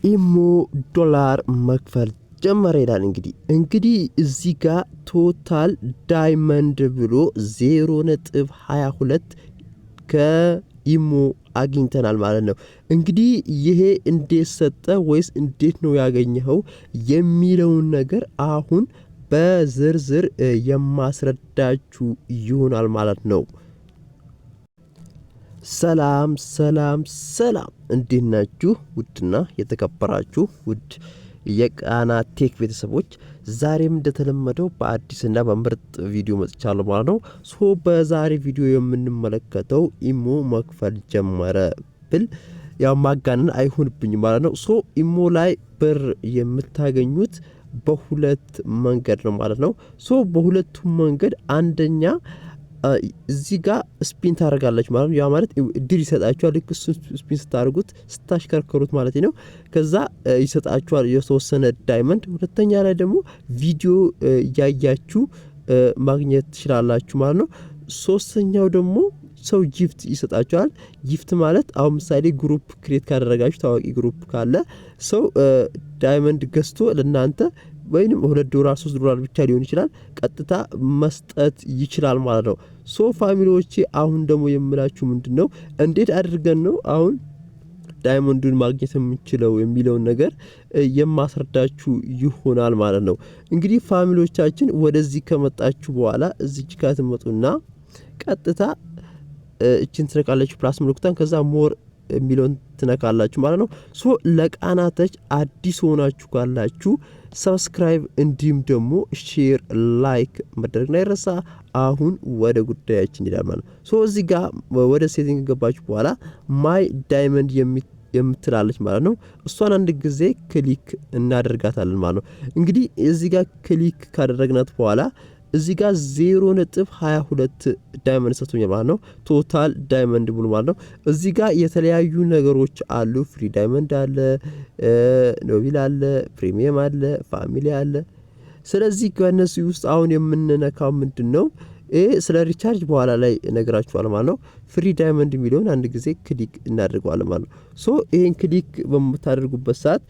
ኢሞ ዶላር መክፈል ጀመረ ይላል። እንግዲህ እዚህ ጋር ቶታል ዳይመንድ ብሎ 0.22 ከኢሞ አግኝተናል ማለት ነው። እንግዲህ ይሄ እንዴት ሰጠ ወይስ እንዴት ነው ያገኘው የሚለውን ነገር አሁን በዝርዝር የማስረዳችሁ ይሆናል ማለት ነው። ሰላም እንዴት ናችሁ? ውድና የተከበራችሁ ውድ የቃና ቴክ ቤተሰቦች ዛሬም እንደተለመደው በአዲስና በምርጥ ቪዲዮ መጥቻለሁ ማለት ነው። በዛሬ ቪዲዮ የምንመለከተው ኢሞ መክፈል ጀመረ ብል ያው ማጋነን አይሆንብኝ ማለት ነው። ኢሞ ላይ ብር የምታገኙት በሁለት መንገድ ነው ማለት ነው። በሁለቱም መንገድ አንደኛ እዚህ ጋር ስፒን ታደርጋላችሁ ማለት ነው። ያ ማለት ድል ይሰጣችኋል። ልክ እሱን ስፒን ስታደርጉት ስታሽከርከሩት ማለት ነው። ከዛ ይሰጣችኋል የተወሰነ ዳይመንድ። ሁለተኛ ላይ ደግሞ ቪዲዮ ያያችሁ ማግኘት ትችላላችሁ ማለት ነው። ሶስተኛው ደግሞ ሰው ጊፍት ይሰጣችኋል። ጊፍት ማለት አሁን ምሳሌ ግሩፕ ክሬት ካደረጋችሁ ታዋቂ ግሩፕ ካለ ሰው ዳይመንድ ገዝቶ ለናንተ ወይንም $2 $3 ብቻ ሊሆን ይችላል ቀጥታ መስጠት ይችላል ማለት ነው። ፋሚሊዎቼ አሁን ደግሞ የምላችሁ ምንድነው እንዴት አድርገን ነው አሁን ዳይመንዱን ማግኘት የምንችለው የሚለውን ነገር የማስረዳችሁ ይሆናል ማለት ነው። እንግዲህ ፋሚሊዎቻችን ወደዚህ ከመጣችሁ በኋላ እዚች ጋር ትመጡና ቀጥታ እቺን ትነካላችሁ ፕላስ ምልክቷን ከዛ ሞር የሚለውን ትነካላችሁ ማለት ነው። ለቃና ተች አዲስ ሆናችሁ ካላችሁ ሰብስክራይብ እንዲሁም ደግሞ ሼር ላይክ ማድረግ እንዳይረሳ። አሁን ወደ ጉዳያችን እንሄዳለን ማለት ነው። እዚህ ጋር ወደ ሴቲንግ ገባችሁ በኋላ ማይ ዳይመንድ የምትላለች ማለት ነው። እሷን አንድ ጊዜ ክሊክ እናደርጋታለን ማለት ነው። እንግዲህ እዚህ ጋር ክሊክ ካደረግናት በኋላ እዚህ ጋር 0.22 ዳይመንድ ሰጥቶኛል ማለት ነው። ቶታል ዳይመንድ ብሎ ማለት ነው። እዚህ ጋር የተለያዩ ነገሮች አሉ። ፍሪ ዳይመንድ አለ፣ ኖቢል አለ፣ ፕሪሚየም አለ፣ ፋሚሊ አለ። ስለዚህ ከነዚህ ውስጥ አሁን የምንነካው ምንድነው ስለ ሪቻርጅ በኋላ ላይ ነግራችኋል ማለት ነው። ፍሪ ዳይመንድ የሚለውን አንድ ጊዜ ክሊክ እናደርገዋለን ማለት ነው። ይሄን ክሊክ በምታደርጉበት ሰዓት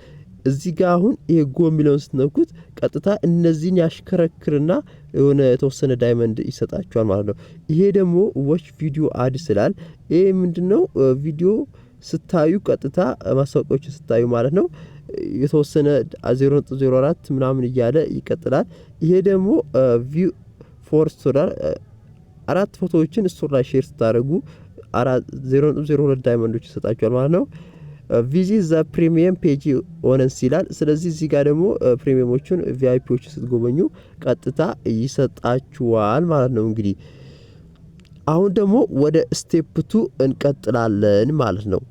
እዚህ ጋር አሁን ይሄ ጎ የሚለውን ስትነኩት ቀጥታ እነዚህን ያሽከረክርና የሆነ የተወሰነ ዳይመንድ ይሰጣችኋል ማለት ነው። ይሄ ደግሞ ዋች ቪዲዮ አድ ስላል ይሄ ምንድነው ቪዲዮ ስታዩ ቀጥታ ማስታወቂያዎችን ስታዩ ማለት ነው የተወሰነ 0.04 ምናምን እያለ ይቀጥላል። ይሄ ደግሞ ቪው ፎር ስቶር አራት ፎቶዎችን ስቶር ላይ ሼር ስታደርጉ 0.02 ዳይመንዶች ይሰጣችኋል ማለት ነው። ቪዚት ዘ ፕሪሚየም ፔጅ ኦነንስ ይላል። ስለዚህ እዚህ ጋር ደግሞ ፕሪሚየሞቹን ቪአይፒዎችን ስትጎበኙ ቀጥታ ይሰጣችኋል ማለት ነው። እንግዲህ አሁን ደግሞ ወደ ስቴፕ 2 እንቀጥላለን ማለት ነው።